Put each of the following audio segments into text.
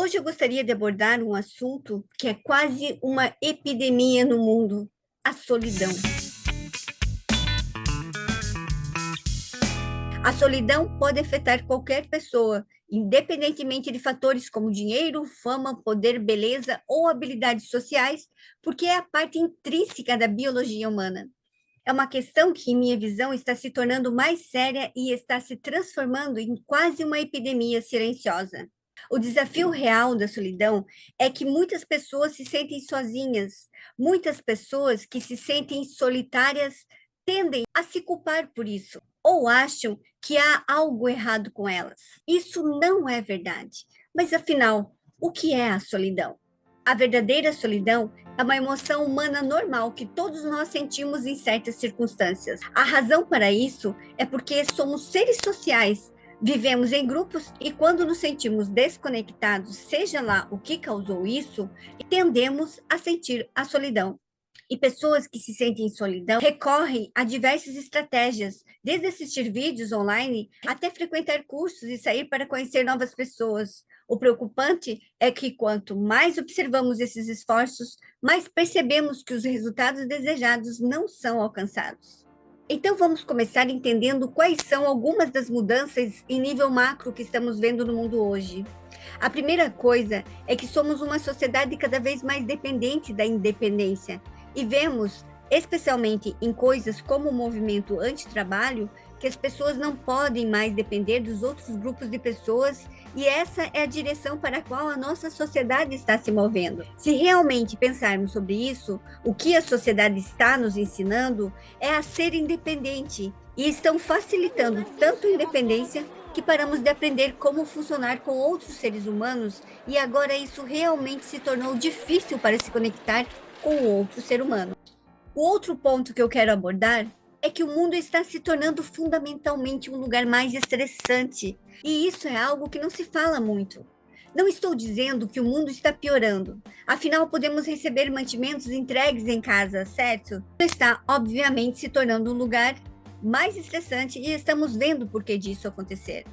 Hoje eu gostaria de abordar um assunto que é quase uma epidemia no mundo: a solidão. A solidão pode afetar qualquer pessoa, independentemente de fatores como dinheiro, fama, poder, beleza ou habilidades sociais, porque é a parte intrínseca da biologia humana. É uma questão que, em minha visão, está se tornando mais séria e está se transformando em quase uma epidemia silenciosa. O desafio real da solidão é que muitas pessoas se sentem sozinhas, muitas pessoas que se sentem solitárias tendem a se culpar por isso, ou acham que há algo errado com elas. Isso não é verdade. Mas afinal, o que é a solidão? A verdadeira solidão é uma emoção humana normal que todos nós sentimos em certas circunstâncias. A razão para isso é porque somos seres sociais, vivemos em grupos e quando nos sentimos desconectados, seja lá o que causou isso, tendemos a sentir a solidão. E pessoas que se sentem em solidão recorrem a diversas estratégias, desde assistir vídeos online até frequentar cursos e sair para conhecer novas pessoas. O preocupante é que quanto mais observamos esses esforços, mais percebemos que os resultados desejados não são alcançados. Então vamos começar entendendo quais são algumas das mudanças em nível macro que estamos vendo no mundo hoje. A primeira coisa é que somos uma sociedade cada vez mais dependente da independência e vemos, especialmente em coisas como o movimento antitrabalho, que as pessoas não podem mais depender dos outros grupos de pessoas e essa é a direção para a qual a nossa sociedade está se movendo. Se realmente pensarmos sobre isso, o que a sociedade está nos ensinando é a ser independente e estão facilitando tanto a independência que paramos de aprender como funcionar com outros seres humanos e agora isso realmente se tornou difícil para se conectar com o outro ser humano. O outro ponto que eu quero abordar é que o mundo está se tornando fundamentalmente um lugar mais estressante, e isso é algo que não se fala muito. Não estou dizendo que o mundo está piorando, afinal podemos receber mantimentos entregues em casa, certo? Está, obviamente, se tornando um lugar mais estressante e estamos vendo por que disso acontecer.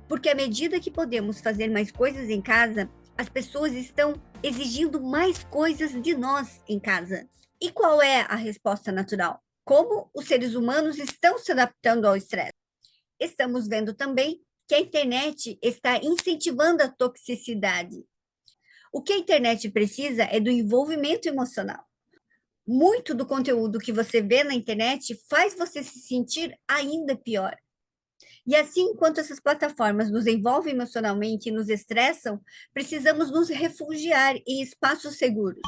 Porque à medida que podemos fazer mais coisas em casa, as pessoas estão exigindo mais coisas de nós em casa. E qual é a resposta natural? Como os seres humanos estão se adaptando ao estresse? Estamos vendo também que a internet está incentivando a toxicidade. O que a internet precisa é do envolvimento emocional. Muito do conteúdo que você vê na internet faz você se sentir ainda pior. E assim, enquanto essas plataformas nos envolvem emocionalmente e nos estressam, precisamos nos refugiar em espaços seguros.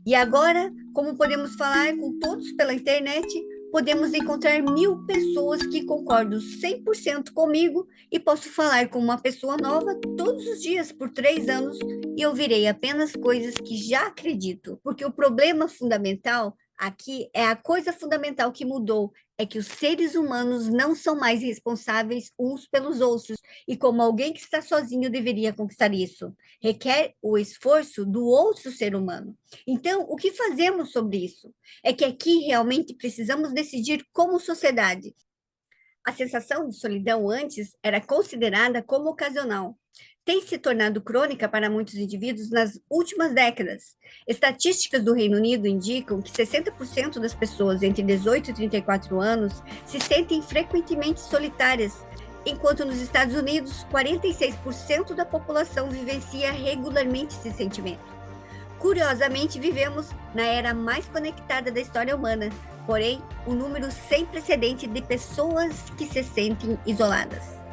E agora, como podemos falar com todos pela internet, podemos encontrar 1000 pessoas que concordam 100% comigo e posso falar com uma pessoa nova todos os dias por 3 anos e ouvirei apenas coisas que já acredito. Porque o problema fundamental aqui é a coisa fundamental que mudou, é que os seres humanos não são mais responsáveis uns pelos outros e como alguém que está sozinho deveria conquistar isso. Requer o esforço do outro ser humano. Então, o que fazemos sobre isso? É que aqui realmente precisamos decidir como sociedade. A sensação de solidão antes era considerada como ocasional. Tem se tornado crônica para muitos indivíduos nas últimas décadas. Estatísticas do Reino Unido indicam que 60% das pessoas entre 18 e 34 anos se sentem frequentemente solitárias, enquanto nos Estados Unidos, 46% da população vivencia regularmente esse sentimento. Curiosamente, vivemos na era mais conectada da história humana, porém, um número sem precedente de pessoas que se sentem isoladas.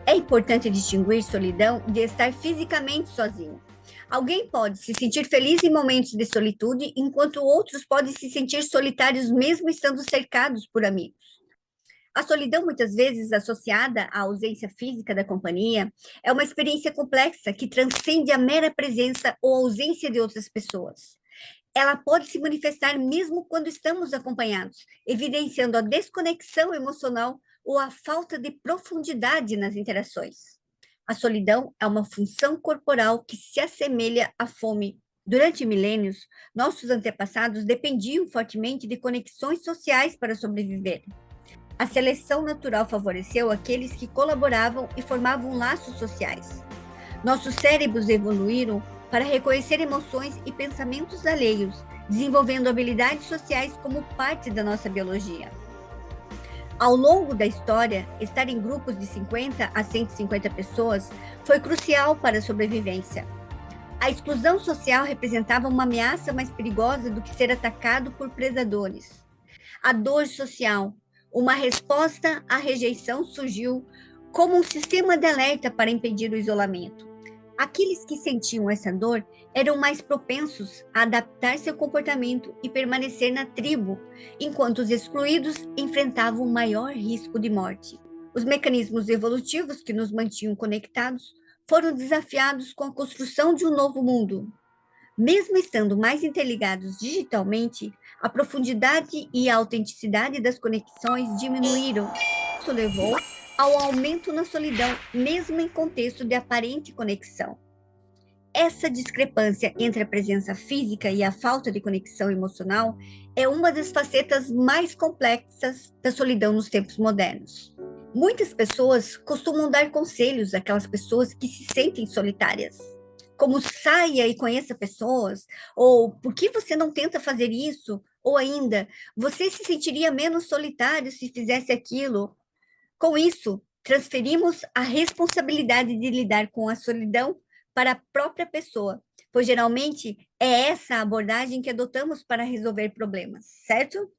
É importante distinguir solidão de estar fisicamente sozinho. Alguém pode se sentir feliz em momentos de solitude, enquanto outros podem se sentir solitários mesmo estando cercados por amigos. A solidão, muitas vezes associada à ausência física da companhia, é uma experiência complexa que transcende a mera presença ou ausência de outras pessoas. Ela pode se manifestar mesmo quando estamos acompanhados, evidenciando a desconexão emocional ou a falta de profundidade nas interações. A solidão é uma função corporal que se assemelha à fome. Durante milênios, nossos antepassados dependiam fortemente de conexões sociais para sobreviver. A seleção natural favoreceu aqueles que colaboravam e formavam laços sociais. Nossos cérebros evoluíram para reconhecer emoções e pensamentos alheios, desenvolvendo habilidades sociais como parte da nossa biologia. Ao longo da história, estar em grupos de 50 a 150 pessoas foi crucial para a sobrevivência. A exclusão social representava uma ameaça mais perigosa do que ser atacado por predadores. A dor social, uma resposta à rejeição, surgiu como um sistema de alerta para impedir o isolamento. Aqueles que sentiam essa dor eram mais propensos a adaptar seu comportamento e permanecer na tribo, enquanto os excluídos enfrentavam maior risco de morte. Os mecanismos evolutivos que nos mantinham conectados foram desafiados com a construção de um novo mundo. Mesmo estando mais interligados digitalmente, a profundidade e a autenticidade das conexões diminuíram. Isso levou ao aumento na solidão, mesmo em contexto de aparente conexão. Essa discrepância entre a presença física e a falta de conexão emocional é uma das facetas mais complexas da solidão nos tempos modernos. Muitas pessoas costumam dar conselhos àquelas pessoas que se sentem solitárias, como saia e conheça pessoas, ou por que você não tenta fazer isso, ou ainda, você se sentiria menos solitário se fizesse aquilo. Com isso, transferimos a responsabilidade de lidar com a solidão para a própria pessoa, pois geralmente é essa a abordagem que adotamos para resolver problemas, certo?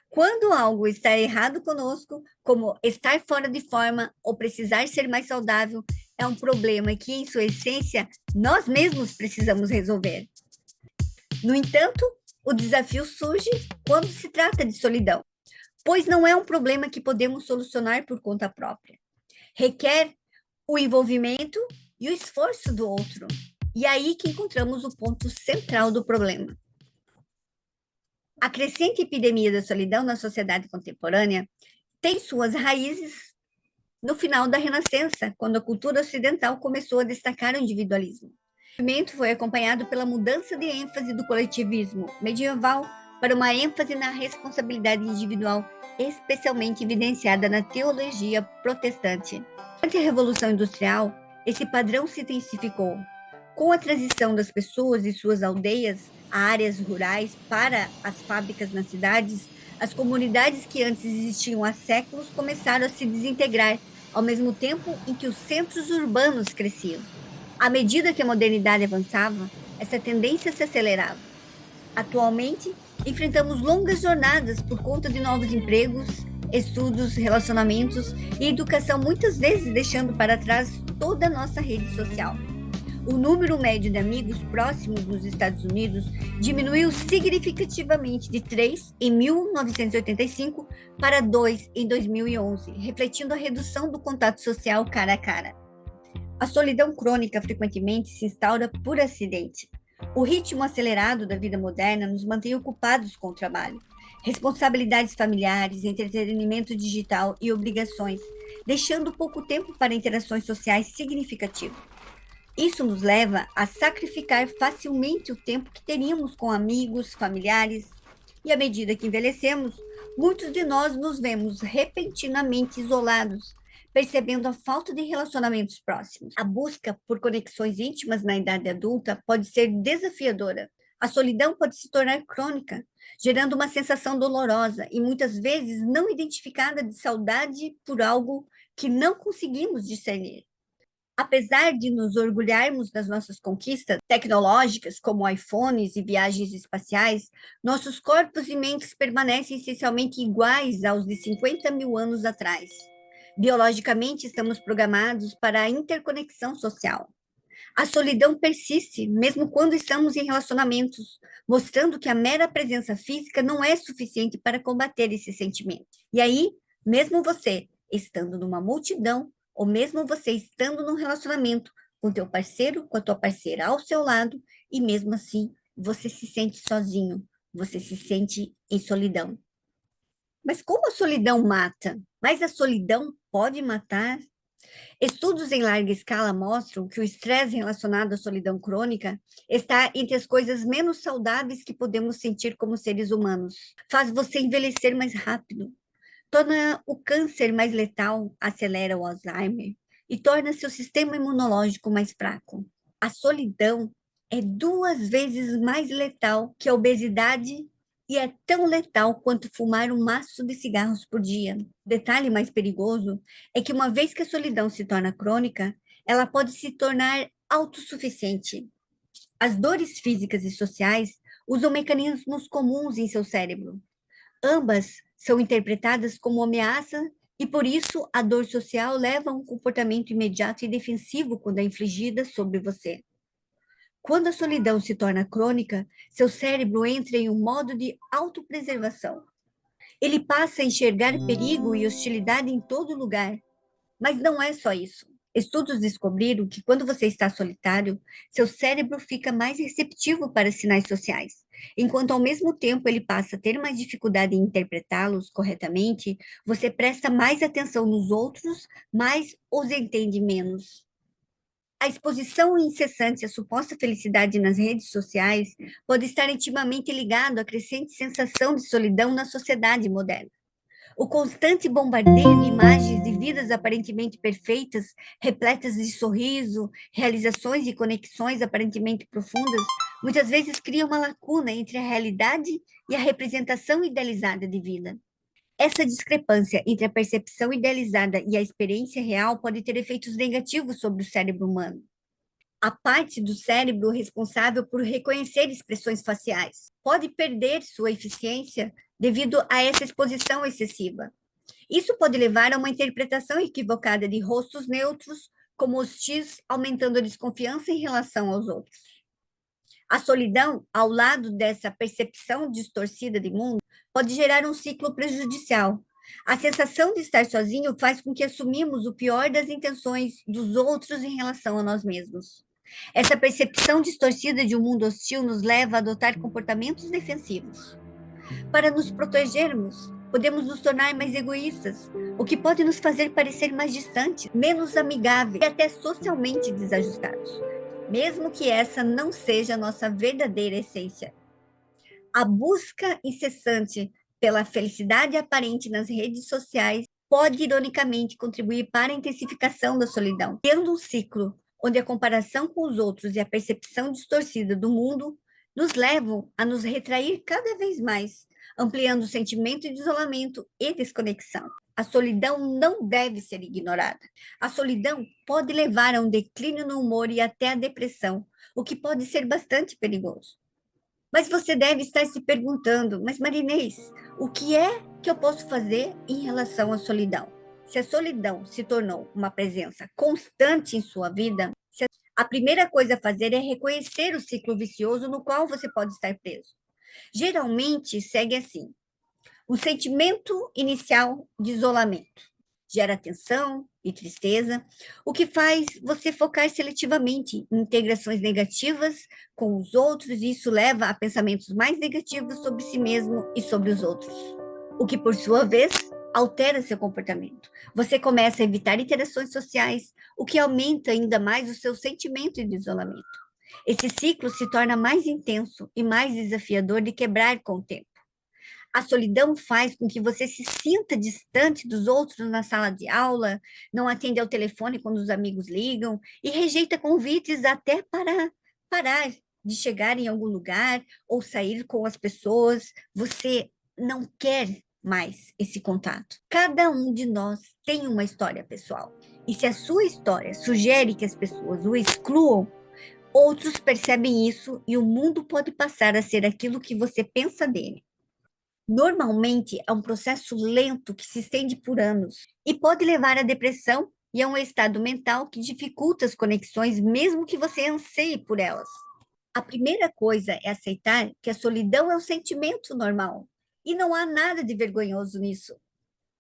Quando algo está errado conosco, como estar fora de forma ou precisar ser mais saudável, é um problema que, em sua essência, nós mesmos precisamos resolver. No entanto, o desafio surge quando se trata de solidão, pois não é um problema que podemos solucionar por conta própria. Requer o envolvimento e o esforço do outro. E é aí que encontramos o ponto central do problema. A crescente epidemia da solidão na sociedade contemporânea tem suas raízes no final da Renascença, quando a cultura ocidental começou a destacar o individualismo. O movimento foi acompanhado pela mudança de ênfase do coletivismo medieval para uma ênfase na responsabilidade individual, especialmente evidenciada na teologia protestante. Durante a Revolução Industrial, esse padrão se intensificou. Com a transição das pessoas e suas aldeias a áreas rurais para as fábricas nas cidades, as comunidades que antes existiam há séculos começaram a se desintegrar, ao mesmo tempo em que os centros urbanos cresciam. À medida que a modernidade avançava, essa tendência se acelerava. Atualmente, enfrentamos longas jornadas por conta de novos empregos, estudos, relacionamentos e educação, muitas vezes deixando para trás toda a nossa rede social. O número médio de amigos próximos nos Estados Unidos diminuiu significativamente de 3 em 1985 para 2 em 2011, refletindo a redução do contato social cara a cara. A solidão crônica frequentemente se instaura por acidente. O ritmo acelerado da vida moderna nos mantém ocupados com o trabalho, responsabilidades familiares, entretenimento digital e obrigações, deixando pouco tempo para interações sociais significativas. Isso nos leva a sacrificar facilmente o tempo que teríamos com amigos, familiares, e à medida que envelhecemos, muitos de nós nos vemos repentinamente isolados, percebendo a falta de relacionamentos próximos. A busca por conexões íntimas na idade adulta pode ser desafiadora. A solidão pode se tornar crônica, gerando uma sensação dolorosa e muitas vezes não identificada de saudade por algo que não conseguimos discernir. Apesar de nos orgulharmos das nossas conquistas tecnológicas, como iPhones e viagens espaciais, nossos corpos e mentes permanecem essencialmente iguais aos de 50 mil anos atrás. Biologicamente, estamos programados para a interconexão social. A solidão persiste, mesmo quando estamos em relacionamentos, mostrando que a mera presença física não é suficiente para combater esse sentimento. E aí, mesmo você estando numa multidão, ou mesmo você estando num relacionamento com teu parceiro, com a tua parceira ao seu lado, e mesmo assim você se sente sozinho, você se sente em solidão. Mas como a solidão mata? Mas a solidão pode matar? Estudos em larga escala mostram que o estresse relacionado à solidão crônica está entre as coisas menos saudáveis que podemos sentir como seres humanos. Faz você envelhecer mais rápido, torna o câncer mais letal, acelera o Alzheimer e torna seu sistema imunológico mais fraco. A solidão é 2 vezes mais letal que a obesidade e é tão letal quanto fumar um maço de cigarros por dia. O detalhe mais perigoso é que, uma vez que a solidão se torna crônica, ela pode se tornar autossuficiente. As dores físicas e sociais usam mecanismos comuns em seu cérebro. Ambas são interpretadas como ameaça e, por isso, a dor social leva a um comportamento imediato e defensivo quando é infligida sobre você. Quando a solidão se torna crônica, seu cérebro entra em um modo de autopreservação. Ele passa a enxergar perigo e hostilidade em todo lugar. Mas não é só isso. Estudos descobriram que, quando você está solitário, seu cérebro fica mais receptivo para sinais sociais. Enquanto, ao mesmo tempo, ele passa a ter mais dificuldade em interpretá-los corretamente, você presta mais atenção nos outros, mas os entende menos. A exposição incessante à suposta felicidade nas redes sociais pode estar intimamente ligado à crescente sensação de solidão na sociedade moderna. O constante bombardeio de imagens de vidas aparentemente perfeitas, repletas de sorriso, realizações e conexões aparentemente profundas, muitas vezes cria uma lacuna entre a realidade e a representação idealizada de vida. Essa discrepância entre a percepção idealizada e a experiência real pode ter efeitos negativos sobre o cérebro humano. A parte do cérebro responsável por reconhecer expressões faciais pode perder sua eficiência devido a essa exposição excessiva. Isso pode levar a uma interpretação equivocada de rostos neutros como hostis, aumentando a desconfiança em relação aos outros. A solidão, ao lado dessa percepção distorcida de mundo, pode gerar um ciclo prejudicial. A sensação de estar sozinho faz com que assumimos o pior das intenções dos outros em relação a nós mesmos. Essa percepção distorcida de um mundo hostil nos leva a adotar comportamentos defensivos. Para nos protegermos, podemos nos tornar mais egoístas, o que pode nos fazer parecer mais distantes, menos amigáveis e até socialmente desajustados, mesmo que essa não seja a nossa verdadeira essência. A busca incessante pela felicidade aparente nas redes sociais pode, ironicamente, contribuir para a intensificação da solidão, criando um ciclo onde a comparação com os outros e a percepção distorcida do mundo nos levam a nos retrair cada vez mais, ampliando o sentimento de isolamento e desconexão. A solidão não deve ser ignorada. A solidão pode levar a um declínio no humor e até a depressão, o que pode ser bastante perigoso. Mas você deve estar se perguntando, mas Marinês, o que é que eu posso fazer em relação à solidão? Se a solidão se tornou uma presença constante em sua vida, a primeira coisa a fazer é reconhecer o ciclo vicioso no qual você pode estar preso. Geralmente segue assim: o sentimento inicial de isolamento gera tensão e tristeza, o que faz você focar seletivamente em integrações negativas com os outros, e isso leva a pensamentos mais negativos sobre si mesmo e sobre os outros, o que, por sua vez, altera seu comportamento. Você começa a evitar interações sociais, o que aumenta ainda mais o seu sentimento de isolamento. Esse ciclo se torna mais intenso e mais desafiador de quebrar com o tempo. A solidão faz com que você se sinta distante dos outros na sala de aula, não atende ao telefone quando os amigos ligam e rejeita convites até para parar de chegar em algum lugar ou sair com as pessoas. Você não quer mais esse contato. Cada um de nós tem uma história pessoal. E se a sua história sugere que as pessoas o excluam, outros percebem isso e o mundo pode passar a ser aquilo que você pensa dele. Normalmente, é um processo lento que se estende por anos e pode levar à depressão e a um estado mental que dificulta as conexões, mesmo que você anseie por elas. A primeira coisa é aceitar que a solidão é um sentimento normal e não há nada de vergonhoso nisso.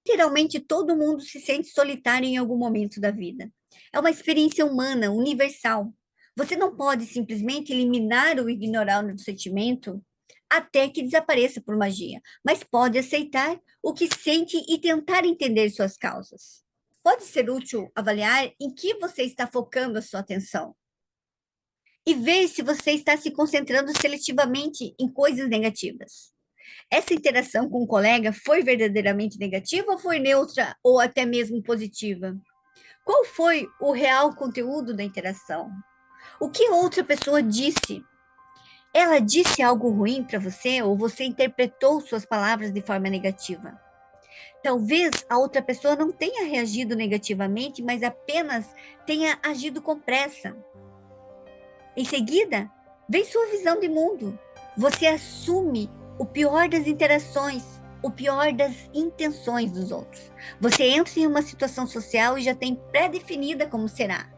Literalmente, todo mundo se sente solitário em algum momento da vida. É uma experiência humana, universal. Você não pode simplesmente eliminar ou ignorar o sentimento até que desapareça por magia, mas pode aceitar o que sente e tentar entender suas causas. Pode ser útil avaliar em que você está focando a sua atenção e ver se você está se concentrando seletivamente em coisas negativas. Essa interação com o colega foi verdadeiramente negativa ou foi neutra ou até mesmo positiva? Qual foi o real conteúdo da interação? O que outra pessoa disse? Ela disse algo ruim para você ou você interpretou suas palavras de forma negativa? Talvez a outra pessoa não tenha reagido negativamente, mas apenas tenha agido com pressa. Em seguida, vem sua visão de mundo. Você assume o pior das interações, o pior das intenções dos outros. Você entra em uma situação social e já tem pré-definida como será.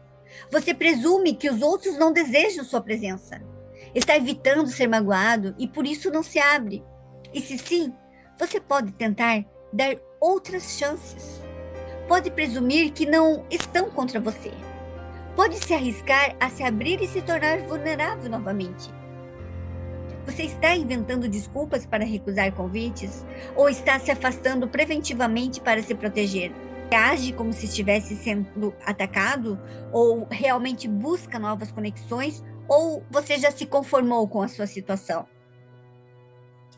Você presume que os outros não desejam sua presença. Está evitando ser magoado e por isso não se abre. E se sim, você pode tentar dar outras chances. Pode presumir que não estão contra você. Pode se arriscar a se abrir e se tornar vulnerável novamente. Você está inventando desculpas para recusar convites ou está se afastando preventivamente para se proteger? Você age como se estivesse sendo atacado ou realmente busca novas conexões ou você já se conformou com a sua situação?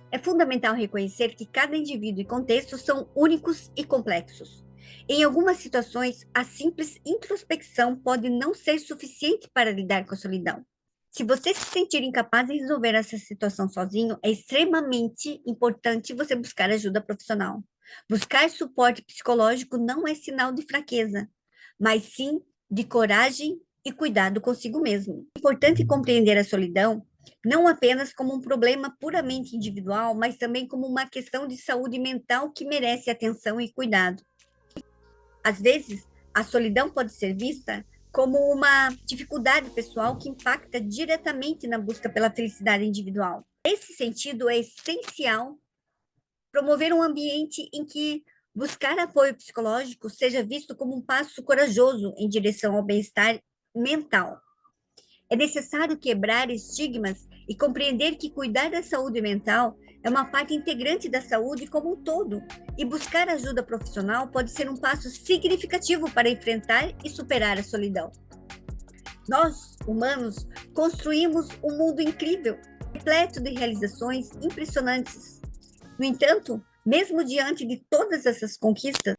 É fundamental reconhecer que cada indivíduo e contexto são únicos e complexos. Em algumas situações, a simples introspecção pode não ser suficiente para lidar com a solidão. Se você se sentir incapaz de resolver essa situação sozinho, é extremamente importante você buscar ajuda profissional. Buscar suporte psicológico não é sinal de fraqueza, mas sim de coragem e cuidado consigo mesmo. É importante compreender a solidão não apenas como um problema puramente individual, mas também como uma questão de saúde mental que merece atenção e cuidado. Às vezes, a solidão pode ser vista como uma dificuldade pessoal que impacta diretamente na busca pela felicidade individual. Nesse sentido, é essencial promover um ambiente em que buscar apoio psicológico seja visto como um passo corajoso em direção ao bem-estar mental. É necessário quebrar estigmas e compreender que cuidar da saúde mental é uma parte integrante da saúde como um todo, e buscar ajuda profissional pode ser um passo significativo para enfrentar e superar a solidão. Nós, humanos, construímos um mundo incrível, repleto de realizações impressionantes. No entanto, mesmo diante de todas essas conquistas,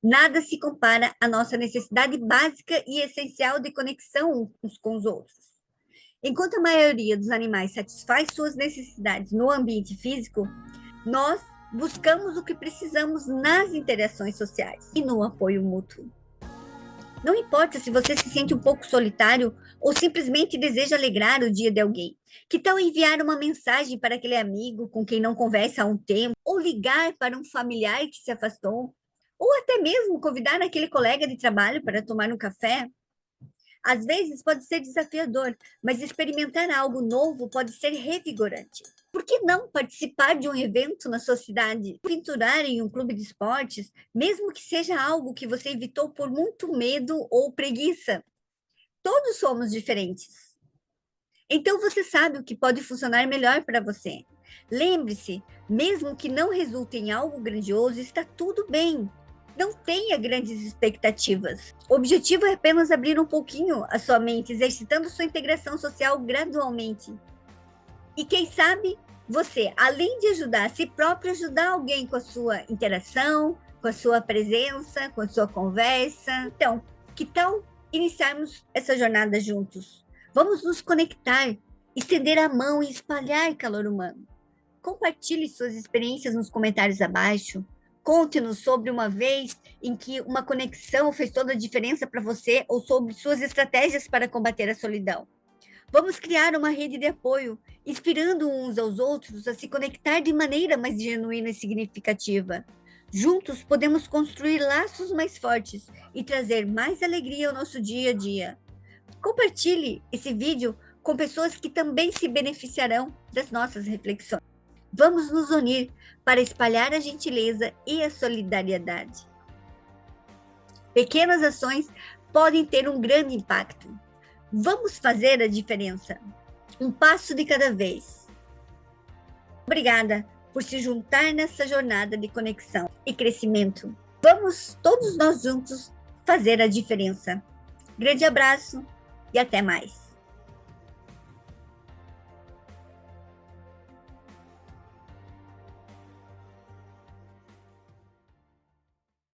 nada se compara à nossa necessidade básica e essencial de conexão uns com os outros. Enquanto a maioria dos animais satisfaz suas necessidades no ambiente físico, nós buscamos o que precisamos nas interações sociais e no apoio mútuo. Não importa se você se sente um pouco solitário ou simplesmente deseja alegrar o dia de alguém. Que tal enviar uma mensagem para aquele amigo com quem não conversa há um tempo, ou ligar para um familiar que se afastou, ou até mesmo convidar aquele colega de trabalho para tomar um café? Às vezes pode ser desafiador, mas experimentar algo novo pode ser revigorante. Por que não participar de um evento na sua cidade? Aventurar em um clube de esportes, mesmo que seja algo que você evitou por muito medo ou preguiça. Todos somos diferentes. Então você sabe o que pode funcionar melhor para você. Lembre-se, mesmo que não resulte em algo grandioso, está tudo bem. Não tenha grandes expectativas. O objetivo é apenas abrir um pouquinho a sua mente, exercitando sua integração social gradualmente. E quem sabe você, além de ajudar a si próprio, ajudar alguém com a sua interação, com a sua presença, com a sua conversa. Então, que tal iniciarmos essa jornada juntos? Vamos nos conectar, estender a mão e espalhar calor humano. Compartilhe suas experiências nos comentários abaixo. Conte-nos sobre uma vez em que uma conexão fez toda a diferença para você ou sobre suas estratégias para combater a solidão. Vamos criar uma rede de apoio, inspirando uns aos outros a se conectar de maneira mais genuína e significativa. Juntos podemos construir laços mais fortes e trazer mais alegria ao nosso dia a dia. Compartilhe esse vídeo com pessoas que também se beneficiarão das nossas reflexões. Vamos nos unir para espalhar a gentileza e a solidariedade. Pequenas ações podem ter um grande impacto. Vamos fazer a diferença. Um passo de cada vez. Obrigada por se juntar nessa jornada de conexão e crescimento. Vamos todos nós juntos fazer a diferença. Grande abraço e até mais.